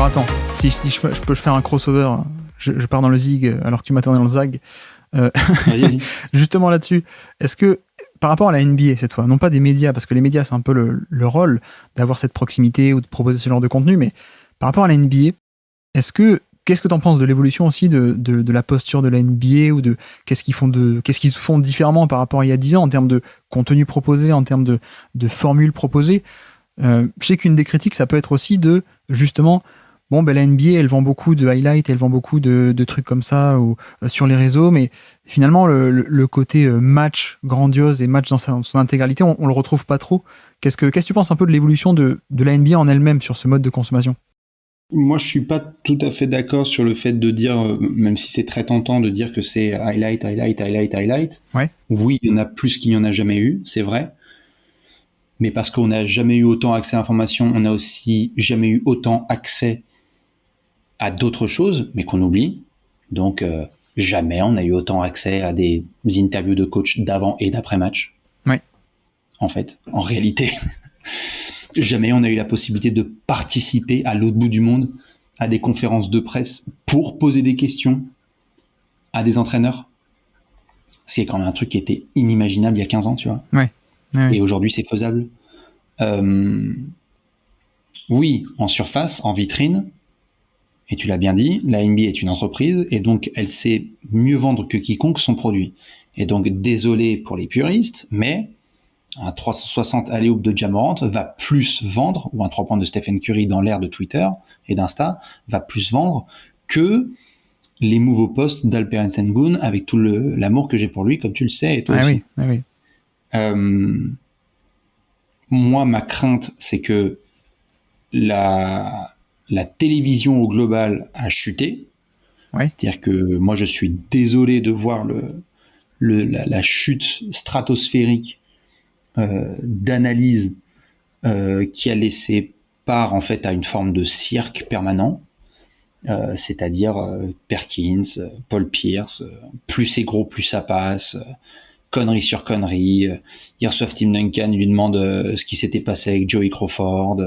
attends, si je peux faire un crossover, je pars dans le zig alors que tu m'attendais dans le zag. Vas-y. Justement là-dessus, est-ce que par rapport à la NBA cette fois, non pas des médias, parce que les médias c'est un peu le rôle d'avoir cette proximité ou de proposer ce genre de contenu, mais par rapport à la NBA, qu'est-ce que tu en penses de l'évolution aussi de la posture de la NBA ou de qu'est-ce qu'ils font différemment par rapport à il y a 10 ans en termes de contenu proposé, en termes de formules proposées. Je sais qu'une des critiques ça peut être aussi de justement la NBA elle vend beaucoup de highlights, elle vend beaucoup de trucs comme ça ou sur les réseaux, mais finalement le côté match grandiose et match dans son intégralité on le retrouve pas trop. Qu'est-ce que tu penses un peu de l'évolution de la NBA en elle-même sur ce mode de consommation? Moi, je suis pas tout à fait d'accord sur le fait de dire, même si c'est très tentant de dire que c'est highlight. Ouais. Oui, il y en a plus qu'il n'y en a jamais eu, c'est vrai. Mais parce qu'on n'a jamais eu autant accès à l'information, on n'a aussi jamais eu autant accès à d'autres choses, mais qu'on oublie. Donc, jamais on a eu autant accès à des interviews de coach d'avant et d'après-match. Ouais. En fait, en réalité. Jamais on a eu la possibilité de participer à l'autre bout du monde à des conférences de presse pour poser des questions à des entraîneurs. Ce qui est quand même un truc qui était inimaginable il y a 15 ans, tu vois. Ouais. Et aujourd'hui, c'est faisable. Oui, en surface, en vitrine, et tu l'as bien dit, la NBA est une entreprise, et donc elle sait mieux vendre que quiconque son produit. Et donc, désolé pour les puristes, mais un 360 alley-oop de Ja Morant va plus vendre, ou un 3 points de Stephen Curry dans l'ère de Twitter et d'Insta, va plus vendre que les nouveaux posts d'Alperen Sengun avec tout l'amour que j'ai pour lui, comme tu le sais, et toi aussi. Oui. Moi, ma crainte, c'est que la télévision au global a chuté. Ouais. C'est-à-dire que moi, je suis désolé de voir la chute stratosphérique d'analyse qui a laissé part en fait à une forme de cirque permanent, c'est-à-dire Perkins, Paul Pierce, plus c'est gros plus ça passe, connerie sur connerie. Hier soir Tim Duncan il lui demande ce qui s'était passé avec Joey Crawford,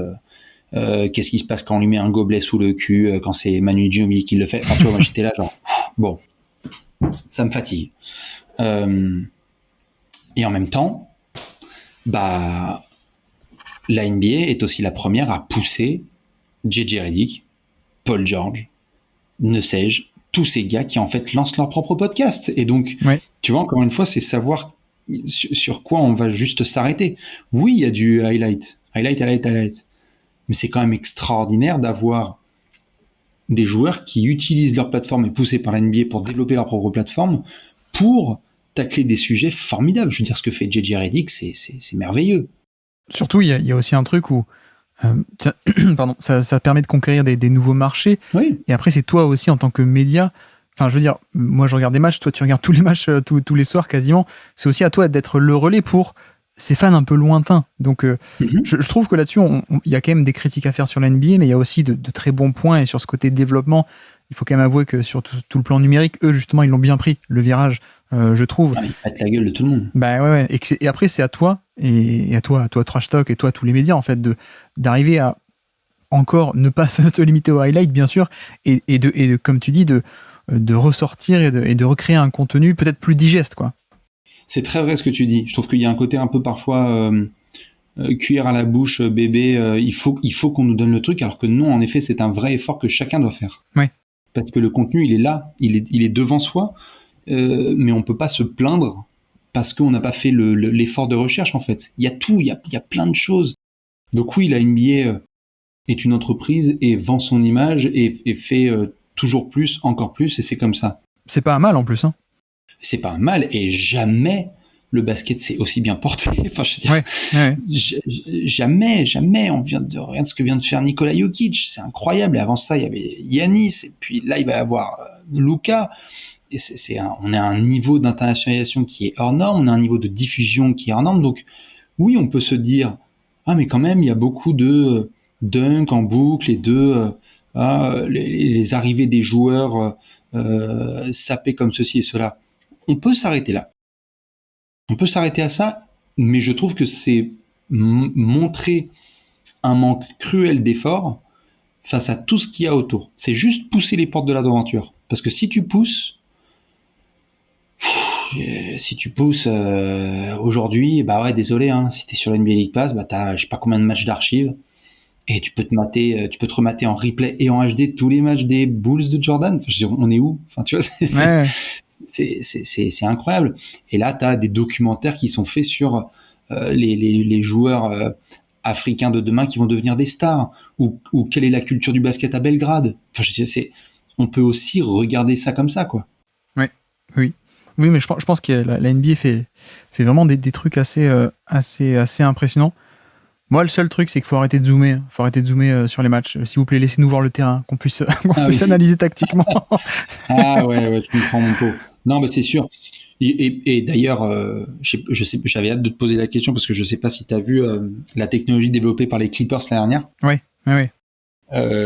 qu'est-ce qui se passe quand on lui met un gobelet sous le cul, quand c'est Manu Ginobili qui le fait. Enfin tu vois, moi j'étais là genre bon, ça me fatigue. Et en même temps, la NBA est aussi la première à pousser JJ Redick, Paul George, ne sais-je, tous ces gars qui en fait lancent leur propre podcast. Et donc, tu vois, encore une fois, c'est savoir sur quoi on va juste s'arrêter. Oui, il y a du highlight. Mais c'est quand même extraordinaire d'avoir des joueurs qui utilisent leur plateforme et poussés par la NBA pour développer leur propre plateforme pour tacler des sujets formidables. Je veux dire, ce que fait JJ Redick, c'est merveilleux. Surtout, il y a aussi un truc où ça permet de conquérir des nouveaux marchés. Oui. Et après, c'est toi aussi en tant que média. Enfin, je veux dire, moi, je regarde des matchs, toi, tu regardes tous les matchs tous les soirs quasiment. C'est aussi à toi d'être le relais pour ces fans un peu lointains. Donc, je trouve que là-dessus, il y a quand même des critiques à faire sur la NBA, mais il y a aussi de très bons points. Et sur ce côté développement, il faut quand même avouer que sur tout le plan numérique, eux, justement, ils l'ont bien pris, le virage. Je trouve. Ils pètent la gueule de tout le monde. Ouais. Et après, c'est à toi, et à toi Trash Talk, et toi, tous les médias, en fait, d'arriver à encore ne pas se limiter au highlight, bien sûr, et de comme tu dis, de ressortir et de recréer un contenu peut-être plus digeste, quoi. C'est très vrai ce que tu dis. Je trouve qu'il y a un côté un peu parfois cuillère à la bouche, bébé, il faut qu'on nous donne le truc, alors que non, en effet, c'est un vrai effort que chacun doit faire. Ouais. Parce que le contenu, il est là, il est devant soi. Mais on peut pas se plaindre parce qu'on n'a pas fait l'effort de recherche en fait. Il y a tout, il y a plein de choses. Donc oui, la NBA est une entreprise et vend son image et fait toujours plus, encore plus, et c'est comme ça. C'est pas un mal en plus, hein. C'est pas un mal, et jamais le basket s'est aussi bien porté. Enfin, je veux dire, jamais on vient de rien de ce que vient de faire Nikola Jokic, c'est incroyable. Et avant ça, il y avait Giannis, et puis là, il va y avoir Luka. Et on a un niveau d'internationalisation qui est hors norme, on a un niveau de diffusion qui est hors norme. Donc oui, on peut se dire mais quand même il y a beaucoup de dunk en boucle et les arrivées des joueurs sapés comme ceci et cela. On peut s'arrêter là. On peut s'arrêter à ça, mais je trouve que c'est montrer un manque cruel d'effort face à tout ce qu'il y a autour. C'est juste pousser les portes de l'aventure. Parce que si tu pousses, aujourd'hui, bah ouais, désolé, hein, si t'es sur la NBA League Pass, bah t'as je sais pas combien de matchs d'archives et tu peux te remater en replay et en HD tous les matchs des Bulls de Jordan. Enfin, je veux dire, on est où? Enfin, tu vois, Ouais. c'est incroyable. Et là, t'as des documentaires qui sont faits sur les joueurs africains de demain qui vont devenir des stars, ou quelle est la culture du basket à Belgrade. Enfin, je veux dire, on peut aussi regarder ça comme ça, quoi. Ouais. Oui. Oui, mais je pense que la NBA fait vraiment des trucs assez impressionnants. Moi, le seul truc, c'est qu'il faut arrêter de zoomer. Il faut arrêter de zoomer sur les matchs. S'il vous plaît, laissez-nous voir le terrain, qu'on puisse Oui. analyser tactiquement. Ah ouais, tu comprends mon pot. Non, mais c'est sûr. Et d'ailleurs, j'avais hâte de te poser la question parce que je sais pas si tu as vu la technologie développée par les Clippers l'année dernière, Oui.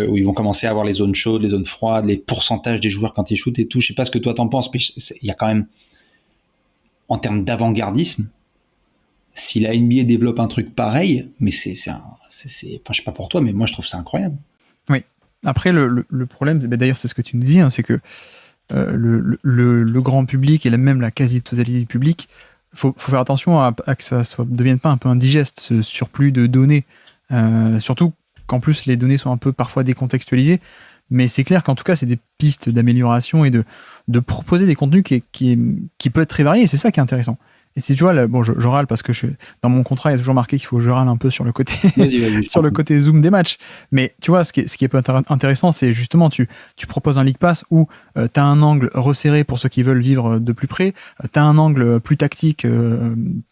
où ils vont commencer à avoir les zones chaudes, les zones froides, les pourcentages des joueurs quand ils shootent et tout. Je sais pas ce que toi t'en penses, mais il y a quand même, en termes d'avant-gardisme, si la NBA développe un truc pareil, mais enfin, je sais pas pour toi, mais moi je trouve ça incroyable. Oui. Après, le problème, d'ailleurs, c'est ce que tu nous dis, hein, c'est que le grand public et même la quasi-totalité du public, faut faire attention à que ça devienne pas un peu indigeste, ce surplus de données. Surtout qu'en plus, les données sont un peu parfois décontextualisées. Mais c'est clair qu'en tout cas, c'est des pistes d'amélioration et de proposer des contenus qui peut être très variés. Et c'est ça qui est intéressant. Et si tu vois, là, bon, je râle parce que dans mon contrat, il y a toujours marqué qu'il faut que je râle un peu sur le côté, Vas-y, sur le côté zoom des matchs. Mais tu vois, ce qui est peu intéressant, c'est justement, tu proposes un League Pass où tu as un angle resserré pour ceux qui veulent vivre de plus près, tu as un angle plus tactique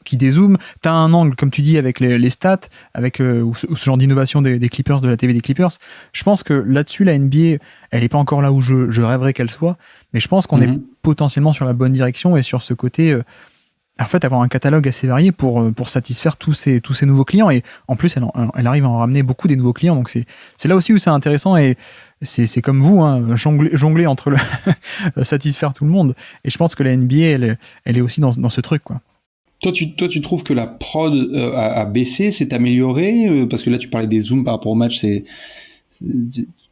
qui dézoome, tu as un angle, comme tu dis, avec les stats, avec ou ce genre d'innovation des Clippers, de la TV des Clippers. Je pense que là-dessus, la NBA, elle n'est pas encore là où je rêverais qu'elle soit, mais je pense qu'on est potentiellement sur la bonne direction et sur ce côté... en fait, avoir un catalogue assez varié pour satisfaire tous ces nouveaux clients. Et en plus, elle arrive à en ramener beaucoup des nouveaux clients. Donc, c'est là aussi où c'est intéressant. Et c'est comme vous, hein, jongler entre satisfaire tout le monde. Et je pense que la NBA, elle est aussi dans ce truc, quoi. Toi, tu trouves que la prod a baissé, s'est améliorée? Parce que là, tu parlais des zooms par rapport au match.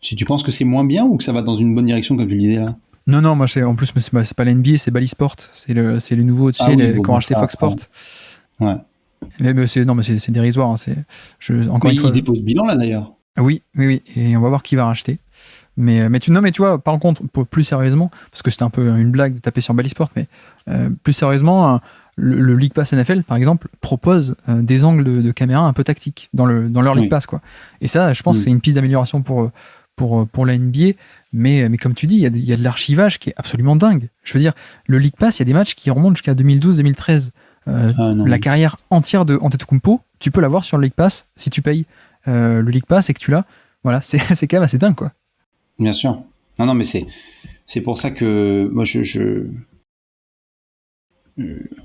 Tu penses que c'est moins bien ou que ça va dans une bonne direction, comme tu le disais là? Non, moi, en plus, c'est pas la NBA, c'est Bally Sport. C'est le nouveau, tu sais, qui ont acheté Fox Sport. Ouais. Mais c'est dérisoire. Hein, encore une fois. Il dépose bilan là d'ailleurs. Oui. Et on va voir qui va racheter. Mais tu vois, par contre, plus sérieusement, parce que c'était un peu une blague de taper sur Bally Sport, mais plus sérieusement, le League Pass NFL, par exemple, propose des angles de caméra un peu tactiques dans leur League Pass, quoi. Et ça, je pense que c'est une piste d'amélioration pour la NBA. Mais comme tu dis, il y a de l'archivage qui est absolument dingue. Je veux dire, le League Pass, il y a des matchs qui remontent jusqu'à 2012-2013. La carrière entière de Antetokounmpo, tu peux l'avoir sur le League Pass si tu payes le League Pass et que tu l'as. Voilà, c'est quand même assez dingue, quoi. Bien sûr. Non, mais c'est pour ça que moi,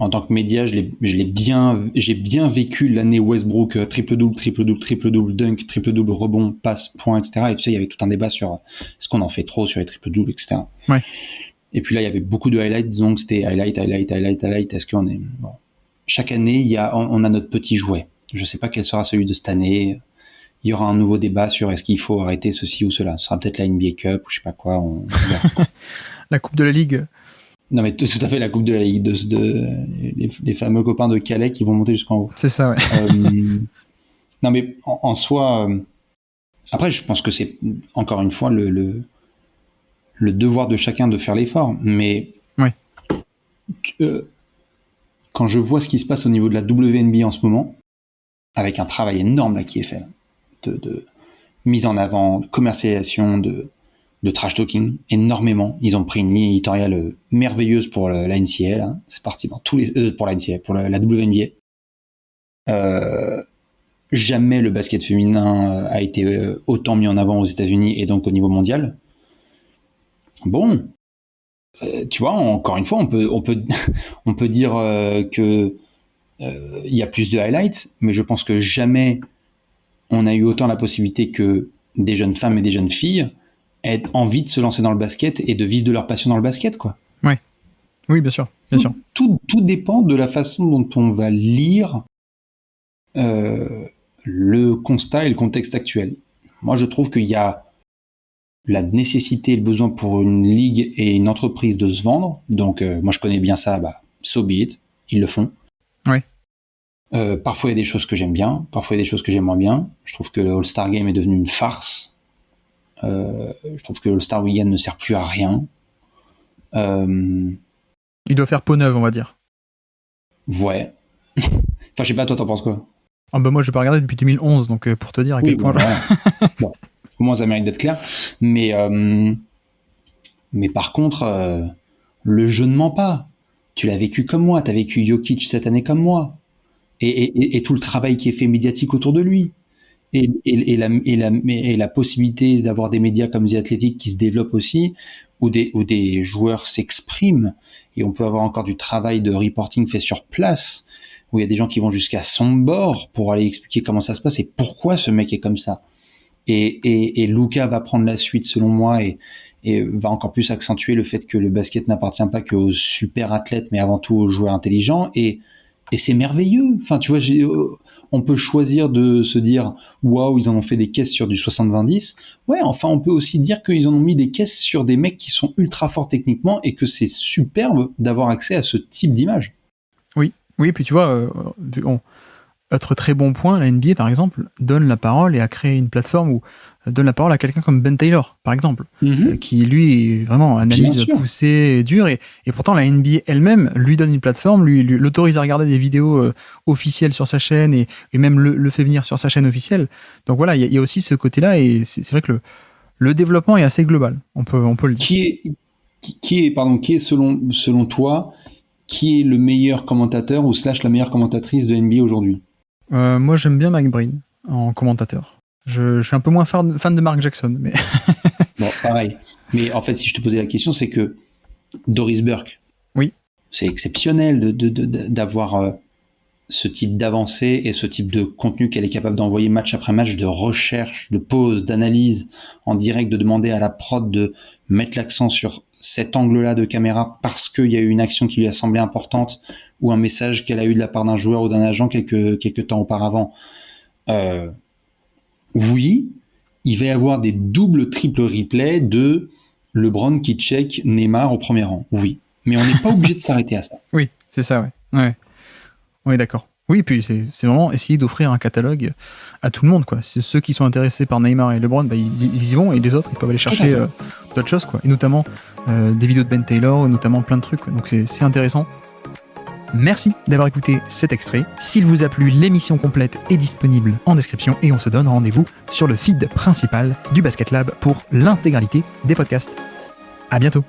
en tant que média, j'ai bien vécu l'année Westbrook, triple-double, dunk, triple-double, rebond, passe, point, etc. Et tu sais, il y avait tout un débat sur ce qu'on en fait trop sur les triple-doubles, etc. Ouais. Et puis là, il y avait beaucoup de highlights, donc c'était highlight. Est-ce qu'on est... Bon. Chaque année, on a notre petit jouet. Je ne sais pas quel sera celui de cette année. Il y aura un nouveau débat sur est-ce qu'il faut arrêter ceci ou cela. Ce sera peut-être la NBA Cup ou je sais pas quoi. La Coupe de la Ligue. Non, mais tout à fait la Coupe de la Ligue, les fameux copains de Calais qui vont monter jusqu'en haut. C'est ça, ouais. Non, mais en soi... après, je pense que c'est, encore une fois, le devoir de chacun de faire l'effort. Mais ouais. Quand je vois ce qui se passe au niveau de la WNBA en ce moment, avec un travail énorme là qui est fait, là, de mise en avant, de commercialisation, de trash talking, énormément. Ils ont pris une ligne éditoriale merveilleuse pour la NCAA, là. C'est parti dans tous les pour la NCAA, pour la WNBA. Jamais le basket féminin a été autant mis en avant aux États-Unis et donc au niveau mondial. Bon, tu vois, encore une fois, on peut dire que il y a plus de highlights, mais je pense que jamais on a eu autant la possibilité que des jeunes femmes et des jeunes filles aient envie de se lancer dans le basket et de vivre de leur passion dans le basket, quoi. Ouais. Oui, bien sûr. Tout dépend de la façon dont on va lire le constat et le contexte actuel. Moi, je trouve qu'il y a la nécessité et le besoin pour une ligue et une entreprise de se vendre. Donc, moi, je connais bien ça, so be it, ils le font. Ouais. Parfois, il y a des choses que j'aime bien, parfois, il y a des choses que j'aime moins bien. Je trouve que le All-Star Game est devenu une farce. Je trouve que le All-Star Weekend ne sert plus à rien. Il doit faire peau neuve, on va dire. Ouais. Enfin, je sais pas, toi, t'en penses quoi? Ah bah moi, je n'ai pas regardé depuis 2011, donc pour te dire à quel point... Bon, au moins, ça mérite d'être clair. Mais par contre, le jeu ne ment pas. Tu l'as vécu comme moi, tu as vécu Jokic cette année comme moi. Et tout le travail qui est fait médiatique autour de lui. Et la possibilité d'avoir des médias comme The Athletic qui se développent aussi, où des joueurs s'expriment, et on peut avoir encore du travail de reporting fait sur place, où il y a des gens qui vont jusqu'à son bord pour aller expliquer comment ça se passe et pourquoi ce mec est comme ça. Et Luka va prendre la suite selon moi et va encore plus accentuer le fait que le basket n'appartient pas qu'aux super athlètes mais avant tout aux joueurs intelligents et c'est merveilleux. Enfin, tu vois, on peut choisir de se dire waouh, ils en ont fait des caisses sur du 70. Ouais, enfin, on peut aussi dire qu'ils en ont mis des caisses sur des mecs qui sont ultra forts techniquement et que c'est superbe d'avoir accès à ce type d'image. Oui, puis tu vois, autre très bon point, la NBA par exemple donne la parole et a créé une plateforme où donne la parole à quelqu'un comme Ben Taylor par exemple, qui lui est vraiment analyse poussée et dure et pourtant la NBA elle-même lui donne une plateforme, lui l'autorise à regarder des vidéos officielles sur sa chaîne et même le fait venir sur sa chaîne officielle. Donc voilà, il y a aussi ce côté-là et c'est vrai que le développement est assez global, on peut le dire. Qui est selon toi, qui est le meilleur commentateur ou / la meilleure commentatrice de NBA aujourd'hui? Moi, j'aime bien Mike Breen en commentateur. Je suis un peu moins fan de Mark Jackson, mais... Bon, pareil. Mais en fait, si je te posais la question, c'est que Doris Burke, oui, c'est exceptionnel d'avoir ce type d'avancée et ce type de contenu qu'elle est capable d'envoyer match après match, de recherche, de pause, d'analyse en direct, de demander à la prod de mettre l'accent sur cet angle-là de caméra parce qu'il y a eu une action qui lui a semblé importante ou un message qu'elle a eu de la part d'un joueur ou d'un agent quelques temps auparavant. Oui, il va y avoir des doubles, triples replays de LeBron qui check Neymar au premier rang. Oui, mais on n'est pas obligé de s'arrêter à ça. Oui, c'est ça, ouais. Oui, d'accord. Oui, puis c'est vraiment essayer d'offrir un catalogue à tout le monde, quoi. C'est ceux qui sont intéressés par Neymar et LeBron, ils y vont, et les autres, ils peuvent aller chercher d'autres choses, quoi. Et notamment des vidéos de Ben Taylor, notamment plein de trucs, quoi. Donc c'est intéressant. Merci d'avoir écouté cet extrait. S'il vous a plu, l'émission complète est disponible en description et on se donne rendez-vous sur le feed principal du Basket Lab pour l'intégralité des podcasts. À bientôt.